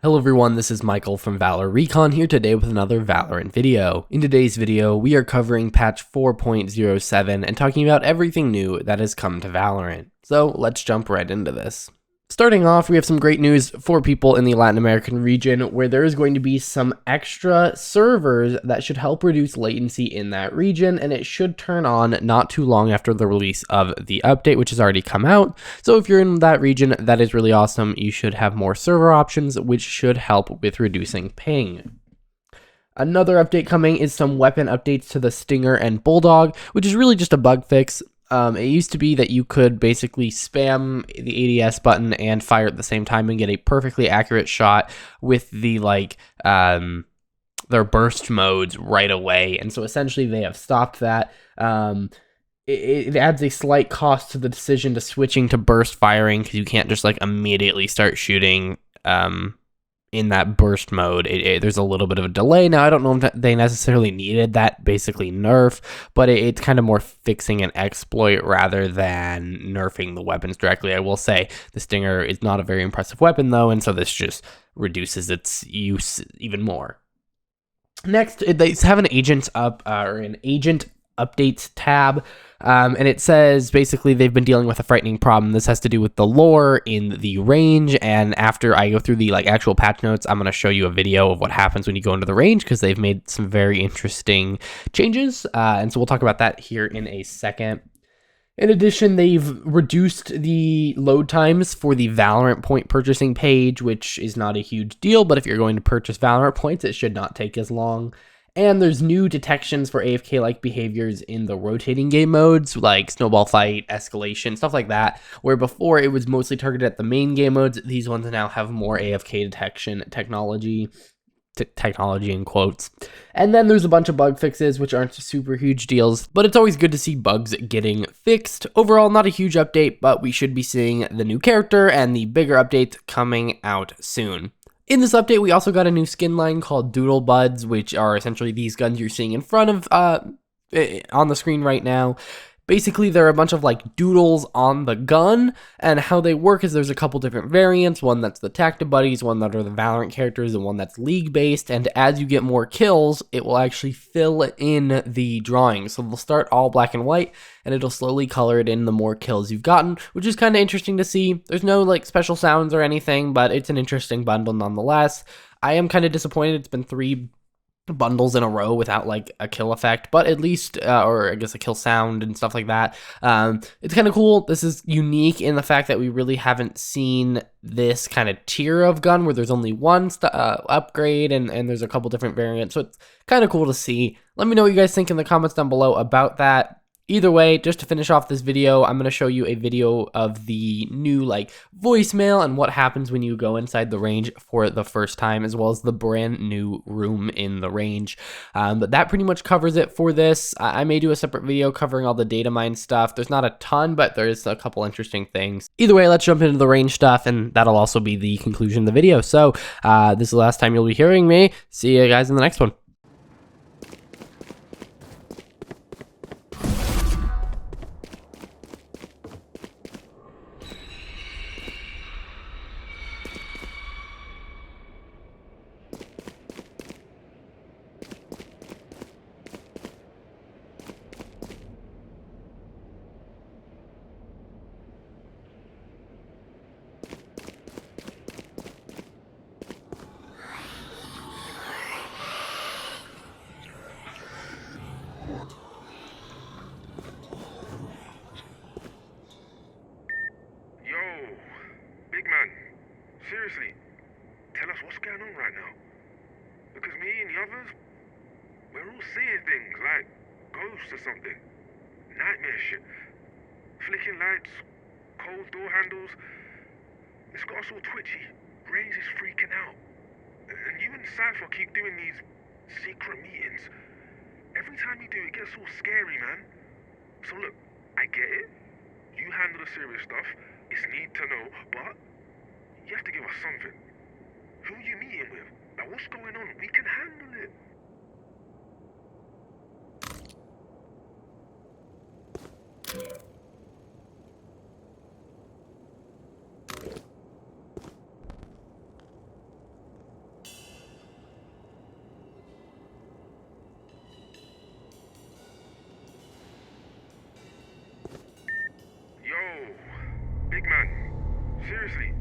Hello everyone, this is Michael from Valor Recon here today with another Valorant video. In today's video, we are covering patch 4.07 and talking about everything new that has come to Valorant. So let's jump right into this. Starting off, we have some great news for people in the Latin American region where there is going to be some extra servers that should help reduce latency in that region, and it should turn on not too long after the release of the update, which has already come out. So if you're in that region, that is really awesome. You should have more server options, which should help with reducing ping. Another update coming is some weapon updates to the Stinger and Bulldog, which is really just a bug fix. It used to be that you could basically spam the ADS button and fire at the same time and get a perfectly accurate shot with the their burst modes right away. And so essentially they have stopped that. It adds a slight cost to the decision to switching to burst firing because you can't just like immediately start shooting in that burst mode. There's a little bit of a delay. Now, I don't know if they necessarily needed that basically nerf, but it's kind of more fixing an exploit rather than nerfing the weapons directly. I will say the Stinger is not a very impressive weapon though, and so this just reduces its use even more. Next, they have an agent updates tab, and it says basically they've been dealing with a frightening problem. This has to do with the lore in the range, and after I go through the actual patch notes, I'm going to show you a video of what happens when you go into the range because they've made some very interesting changes, and so we'll talk about that here in a second. In addition, they've reduced the load times for the Valorant point purchasing page, which is not a huge deal, but if you're going to purchase Valorant points, it should not take as long. And there's new detections for AFK-like behaviors in the rotating game modes, like Snowball Fight, Escalation, stuff like that, where before it was mostly targeted at the main game modes. These ones now have more AFK detection technology in quotes. And then there's a bunch of bug fixes, which aren't super huge deals, but it's always good to see bugs getting fixed. Overall, not a huge update, but we should be seeing the new character and the bigger updates coming out soon. In this update, we also got a new skin line called Doodle Buds, which are essentially these guns you're seeing in front of on the screen right now. Basically, there are a bunch of doodles on the gun, and how they work is there's a couple different variants, one that's the Tactic Buddies, one that are the Valorant characters, and one that's league-based, and as you get more kills, it will actually fill in the drawing. So they'll start all black and white, and it'll slowly color it in the more kills you've gotten, which is kind of interesting to see. There's no special sounds or anything, but it's an interesting bundle nonetheless. I am kind of disappointed it's been 3 bundles in a row without a kill effect, but at least or I guess a kill sound and stuff like that. It's kind of cool. This is unique in the fact that we really haven't seen this kind of tier of gun where there's only one upgrade and there's a couple different variants, so it's kind of cool to see. Let me know what you guys think in the comments down below about that. Either way, just to finish off this video, I'm going to show you a video of the new voicemail and what happens when you go inside the range for the first time, as well as the brand new room in the range. But that pretty much covers it for this. I may do a separate video covering all the data mine stuff. There's not a ton, but there's a couple interesting things. Either way, let's jump into the range stuff, and that'll also be the conclusion of the video. So this is the last time you'll be hearing me. See you guys in the next one. Seriously, tell us what's going on right now. Because me and the others, we're all seeing things like ghosts or something. Nightmare shit. Flicking lights, cold door handles. It's got us all twitchy. Raze is freaking out. And you and Cypher keep doing these secret meetings. Every time you do, it gets all scary, man. So look, I get it. You handle the serious stuff. It's need to know, but you have to give us something. Who are you meeting with? What's going on? We can handle it. Seriously,